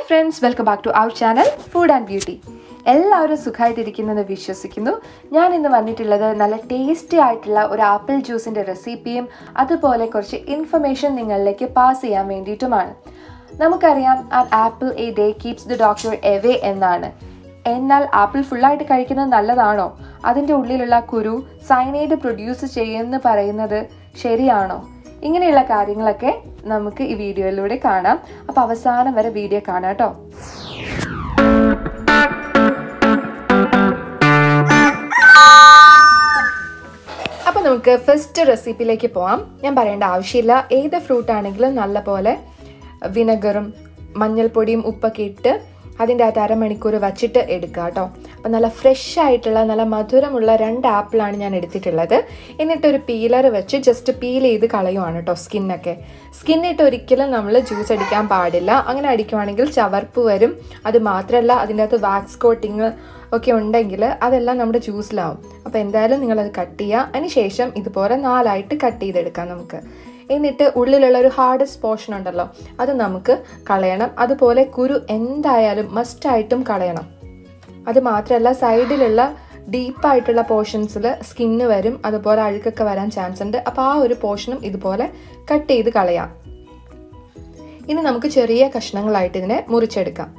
friends, welcome back to our channel Food and Beauty. എല്ലാവരും സുഖമായിട്ടിരിക്കുന്നെന്ന് വിശ്വസിക്കുന്നു. ഞാൻ ഇന്ന് വന്നിട്ടുള്ളത് നല്ല ടേസ്റ്റി ആയിട്ടുള്ള ഒരു ആപ്പിൾ ജ്യൂസിൻ്റെ റെസിപ്പിയും അതുപോലെ കുറച്ച് ഇൻഫർമേഷൻ നിങ്ങളിലേക്ക് പാസ് ചെയ്യാൻ വേണ്ടിയിട്ടുമാണ്. നമുക്കറിയാം apple A day keeps the doctor away എന്നാണ്. എന്നാൽ ആപ്പിൾ ഫുള്ളായിട്ട് കഴിക്കുന്നത് നല്ലതാണോ? അതിൻ്റെ ഉള്ളിലുള്ള കുരു സൈനൈഡ് പ്രൊഡ്യൂസ് ചെയ്യുമെന്ന് പറയുന്നത് ശരിയാണോ? ഇങ്ങനെയുള്ള കാര്യങ്ങളൊക്കെ നമുക്ക് ഈ വീഡിയോയിലൂടെ കാണാം. അപ്പോൾ അവസാനം വരെ വീഡിയോ കാണാം കേട്ടോ. അപ്പോൾ നമുക്ക് ഫസ്റ്റ് റെസിപ്പിയിലേക്ക് പോവാം. ഞാൻ പറയേണ്ട ആവശ്യമില്ല, ഏത് ഫ്രൂട്ട് ആണെങ്കിലും നല്ലപോലെ വിനെഗറും മഞ്ഞൾപ്പൊടിയും ഉപ്പൊക്കെ ഇട്ട് അതിൻ്റെ അകത്ത് അരമണിക്കൂർ വച്ചിട്ട് എടുക്കുക കേട്ടോ. അപ്പോൾ നല്ല ഫ്രഷ് ആയിട്ടുള്ള നല്ല മധുരമുള്ള 2 ആപ്പിളാണ് ഞാൻ എടുത്തിട്ടുള്ളത്. എന്നിട്ടൊരു പീലർ വെച്ച് ജസ്റ്റ് പീൽ ചെയ്ത് കളയുവാണ് കേട്ടോ സ്കിന്നിട്ട് ഒരിക്കലും നമ്മൾ ജ്യൂസ് അടിക്കാൻ പാടില്ല. അങ്ങനെ അടിക്കുവാണെങ്കിൽ ചവർപ്പ് വരും. അത് മാത്രമല്ല അതിൻ്റെ അകത്ത് വാക്സ് കോട്ടിങ് ഒക്കെ ഉണ്ടെങ്കിൽ അതെല്ലാം നമ്മുടെ ജ്യൂസിലാവും. അപ്പോൾ എന്തായാലും നിങ്ങളത് കട്ട് ചെയ്യുക. അതിന് ശേഷം ഇതുപോലെ 4 ആയിട്ട് കട്ട് ചെയ്തെടുക്കാം നമുക്ക്. എന്നിട്ട് ഉള്ളിലുള്ള ഒരു ഹാർഡസ്റ്റ് പോർഷൻ ഉണ്ടല്ലോ, അത് നമുക്ക് കളയണം. അതുപോലെ കുരു എന്തായാലും മസ്റ്റായിട്ടും കളയണം. അത് മാത്രമല്ല സൈഡിലുള്ള ഡീപ്പായിട്ടുള്ള പോർഷൻസിൽ സ്കിന്ന് വരും, അതുപോലെ അഴുക്കൊക്കെ വരാൻ ചാൻസ് ഉണ്ട്. അപ്പോൾ ആ ഒരു പോർഷനും ഇതുപോലെ കട്ട് ചെയ്ത് കളയാം. ഇനി നമുക്ക് ചെറിയ കഷ്ണങ്ങളായിട്ട് ഇതിനെ മുറിച്ചെടുക്കാം.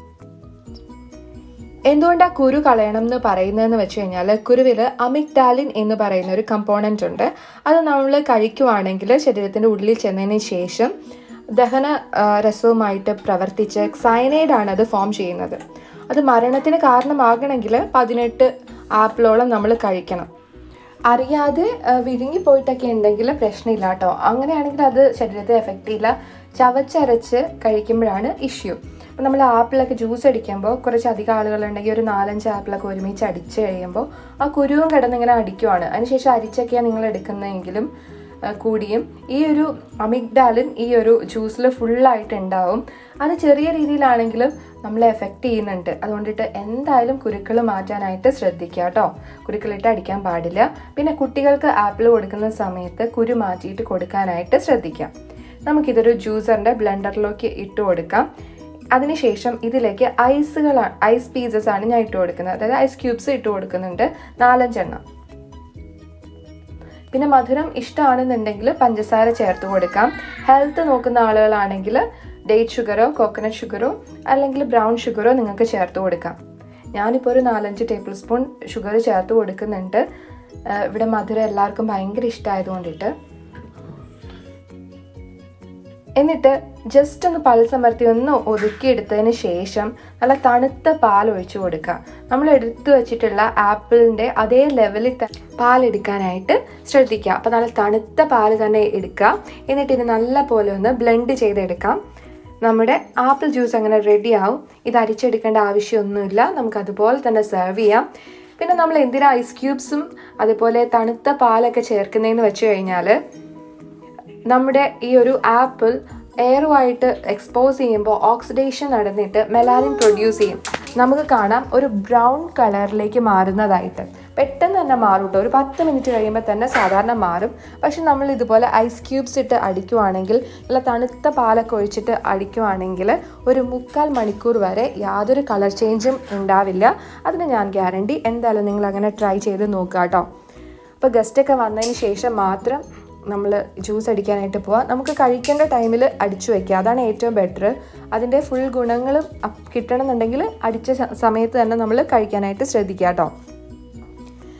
എന്തുകൊണ്ടാണ് കുരു കളയണം എന്ന് പറയുന്നതെന്ന് വെച്ച് കഴിഞ്ഞാൽ, കുരുവിൽ അമിഗ്ഡാലിൻ എന്ന് പറയുന്ന ഒരു കമ്പോണൻ്റ് ഉണ്ട്. അത് നമ്മൾ കഴിക്കുവാണെങ്കിൽ ശരീരത്തിൻ്റെ ഉള്ളിൽ ചെന്നതിന് ശേഷം ദഹന രസവുമായിട്ട് പ്രവർത്തിച്ച് സയനൈഡാണ് അത് ഫോം ചെയ്യുന്നത്. അത് മരണത്തിന് കാരണമാകണമെങ്കിൽ 18 ആപ്പിളോളം നമ്മൾ കഴിക്കണം. അറിയാതെ വിഴുങ്ങിപ്പോയിട്ടൊക്കെ ഉണ്ടെങ്കിൽ പ്രശ്നമില്ല കേട്ടോ. അങ്ങനെയാണെങ്കിൽ അത് ശരീരത്തെ എഫക്റ്റ് ചെയ്യില്ല. ചവച്ചരച്ച് കഴിക്കുമ്പോഴാണ് ഇഷ്യൂ. അപ്പോൾ നമ്മൾ ആപ്പിളൊക്കെ ജ്യൂസ് അടിക്കുമ്പോൾ കുറച്ചധികം ആളുകളുണ്ടെങ്കിൽ ഒരു 4-5 ആപ്പിളൊക്കെ ഒരുമിച്ച് അടിച്ച് കഴിയുമ്പോൾ ആ കുരുവും കിടന്നിങ്ങനെ അടിക്കുവാണ്. അതിനുശേഷം അരിച്ചൊക്കെയാണ് നിങ്ങൾ എടുക്കുന്നതെങ്കിലും കൂടിയും ഈ ഒരു അമിഗ്ഡാലിൻ ഈ ഒരു ജ്യൂസിൽ ഫുള്ളായിട്ട് ഉണ്ടാവും. അത് ചെറിയ രീതിയിലാണെങ്കിലും നമ്മളെ എഫക്റ്റ് ചെയ്യുന്നുണ്ട്. അതുകൊണ്ടിട്ട് എന്തായാലും കുരുക്കൾ മാറ്റാനായിട്ട് ശ്രദ്ധിക്കുക കേട്ടോ. കുരുക്കളിട്ട് അടിക്കാൻ പാടില്ല. പിന്നെ കുട്ടികൾക്ക് ആപ്പിൾ കൊടുക്കുന്ന സമയത്ത് കുരു മാറ്റിയിട്ട് കൊടുക്കാനായിട്ട് ശ്രദ്ധിക്കാം. നമുക്കിതൊരു ജ്യൂസറിൻ്റെ ബ്ലെൻഡറിലേക്ക് ഇട്ട് കൊടുക്കാം. അതിനുശേഷം ഇതിലേക്ക് ഐസ് പീസസ് ആണ് ഞാൻ ഇട്ട് കൊടുക്കുന്നത്. അതായത് ഐസ് ക്യൂബ്സ് ഇട്ട് കൊടുക്കുന്നുണ്ട് 4-5 എണ്ണം. പിന്നെ മധുരം ഇഷ്ടമാണെന്നുണ്ടെങ്കിൽ പഞ്ചസാര ചേർത്ത് കൊടുക്കാം. ഹെൽത്ത് നോക്കുന്ന ആളുകളാണെങ്കിൽ ഡേറ്റ് ഷുഗറോ കോക്കനട്ട് ഷുഗറോ അല്ലെങ്കിൽ ബ്രൗൺ ഷുഗറോ നിങ്ങൾക്ക് ചേർത്ത് കൊടുക്കാം. ഞാനിപ്പോൾ ഒരു 4-5 ടേബിൾ സ്പൂൺ ഷുഗർ ചേർത്ത് കൊടുക്കുന്നുണ്ട്. ഇവിടെ മധുരം എല്ലാവർക്കും ഭയങ്കര ഇഷ്ടമായതുകൊണ്ടിട്ട്. എന്നിട്ട് ജസ്റ്റ് ഒന്ന് പൾസമർത്തി ഒന്ന് ഒതുക്കിയെടുത്തതിന് ശേഷം നല്ല തണുത്ത പാൽ ഒഴിച്ചു കൊടുക്കുക. നമ്മൾ എടുത്തു വെച്ചിട്ടുള്ള ആപ്പിളിൻ്റെ അതേ ലെവലിൽ പാലെടുക്കാനായിട്ട് ശ്രദ്ധിക്കുക. അപ്പോൾ നല്ല തണുത്ത പാൽ തന്നെ എടുക്കുക. എന്നിട്ട് ഇത് നല്ല പോലെ ഒന്ന് ബ്ലെൻഡ് ചെയ്തെടുക്കാം. നമ്മുടെ ആപ്പിൾ ജ്യൂസ് അങ്ങനെ റെഡിയാവും. ഇത് അരിച്ചെടുക്കേണ്ട ആവശ്യമൊന്നുമില്ല. നമുക്കതുപോലെ തന്നെ സെർവ് ചെയ്യാം. പിന്നെ നമ്മൾ എന്തിനാ ഐസ് ക്യൂബ്സും അതുപോലെ തണുത്ത പാലൊക്കെ ചേർക്കുന്നതെന്ന് വെച്ച് കഴിഞ്ഞാൽ, നമ്മുടെ ഈ ഒരു ആപ്പിൾ എയറുമായിട്ട് എക്സ്പോസ് ചെയ്യുമ്പോൾ ഓക്സിഡേഷൻ നടന്നിട്ട് മെലാനിൻ പ്രൊഡ്യൂസ് ചെയ്യും. നമുക്ക് കാണാം ഒരു ബ്രൗൺ കളറിലേക്ക് മാറുന്നതായിട്ട്. പെട്ടെന്ന് തന്നെ മാറും കേട്ടോ. ഒരു 10 മിനിറ്റ് കഴിയുമ്പോൾ തന്നെ സാധാരണ മാറും. പക്ഷെ നമ്മൾ ഇതുപോലെ ഐസ് ക്യൂബ്സ് ഇട്ട് അടിക്കുവാണെങ്കിൽ, നല്ല തണുത്ത പാലൊക്കെ ഒഴിച്ചിട്ട് അടിക്കുവാണെങ്കിൽ ഒരു 3/4 മണിക്കൂർ വരെ യാതൊരു കളർ ചേഞ്ചും ഉണ്ടാവില്ല. അതിന് ഞാൻ ഗ്യാരണ്ടി. എന്തായാലും നിങ്ങൾ അങ്ങനെ ട്രൈ ചെയ്ത് നോക്കുക കേട്ടോ. അപ്പോൾ ഗസ്റ്റൊക്കെ വന്നതിന് ശേഷം മാത്രം നമ്മൾ ജ്യൂസ് അടിക്കാനായിട്ട് പോവാം. നമുക്ക് കഴിക്കേണ്ട ടൈമിൽ അടിച്ചു വയ്ക്കുക, അതാണ് ഏറ്റവും ബെറ്റർ. അതിൻ്റെ ഫുൾ ഗുണങ്ങളും കിട്ടണമെന്നുണ്ടെങ്കിൽ അടിച്ച സമയത്ത് തന്നെ നമ്മൾ കഴിക്കാനായിട്ട് ശ്രദ്ധിക്കുക കേട്ടോ.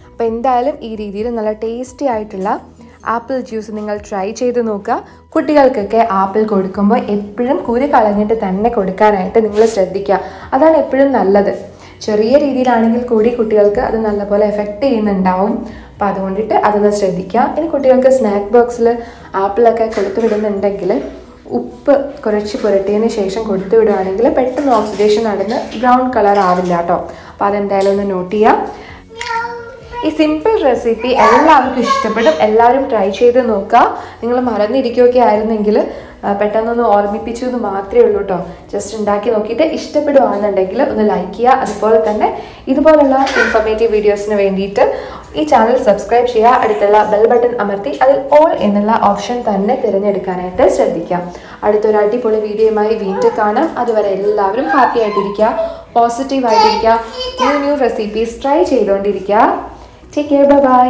അപ്പോൾ എന്തായാലും ഈ രീതിയിൽ നല്ല ടേസ്റ്റി ആയിട്ടുള്ള ആപ്പിൾ ജ്യൂസ് നിങ്ങൾ ട്രൈ ചെയ്ത് നോക്കുക. കുട്ടികൾക്കൊക്കെ ആപ്പിൾ കൊടുക്കുമ്പോൾ എപ്പോഴും കുരു കളഞ്ഞിട്ട് തന്നെ കൊടുക്കാനായിട്ട് നിങ്ങൾ ശ്രദ്ധിക്കുക. അതാണ് എപ്പോഴും നല്ലത്. ചെറിയ രീതിയിലാണെങ്കിൽ കൂടി കുട്ടികൾക്ക് അത് നല്ലപോലെ എഫക്റ്റ് ചെയ്യുന്നുണ്ടാവും. അപ്പോൾ അതുകൊണ്ടിട്ട് അതൊന്ന് ശ്രദ്ധിക്കുക. ഇനി കുട്ടികൾക്ക് സ്നാക്ക് ബോക്സിൽ ആപ്പിളൊക്കെ കൊടുത്തു വിടുന്നുണ്ടെങ്കിൽ ഉപ്പ് കുറച്ച് പുരട്ടിയതിന് ശേഷം കൊടുത്തു വിടുകയാണെങ്കിൽ പെട്ടെന്ന് ഓക്സിഡേഷൻ നടന്ന് ബ്രൗൺ കളർ ആവില്ല കേട്ടോ. അപ്പോൾ അതെന്തായാലും ഒന്ന് നോട്ട് ചെയ്യാം. ഈ സിമ്പിൾ റെസിപ്പി എല്ലാവർക്കും ഇഷ്ടപ്പെടും. എല്ലാവരും ട്രൈ ചെയ്ത് നോക്കുക. നിങ്ങൾ മറന്നിരിക്കുകയൊക്കെ ആയിരുന്നെങ്കിൽ പെട്ടെന്നൊന്ന് ഓർമ്മിപ്പിച്ചു എന്ന് മാത്രമേ ഉള്ളൂ കേട്ടോ. ജസ്റ്റ് ഉണ്ടാക്കി നോക്കിയിട്ട് ഇഷ്ടപ്പെടുകയാണെന്നുണ്ടെങ്കിൽ ഒന്ന് ലൈക്ക് ചെയ്യുക. അതുപോലെ തന്നെ ഇതുപോലുള്ള ഇൻഫോർമേറ്റീവ് വീഡിയോസിന് വേണ്ടിയിട്ട് ഈ ചാനൽ സബ്സ്ക്രൈബ് ചെയ്യുക, അടുത്തുള്ള ബെൽ ബട്ടൺ അമർത്തി അതിൽ ഓൾ എന്നുള്ള ഓപ്ഷൻ തന്നെ തിരഞ്ഞെടുക്കാനായിട്ട് ശ്രദ്ധിക്കാം. അടുത്തൊരു അടിപൊളി വീഡിയോയുമായി വീണ്ടും കാണാം. അതുവരെ എല്ലാവരും ഹാപ്പി ആയിട്ടിരിക്കുക, പോസിറ്റീവ് ആയിട്ടിരിക്കുക, ന്യൂ റെസിപ്പീസ് ട്രൈ ചെയ്തുകൊണ്ടിരിക്കുക. Take care, by.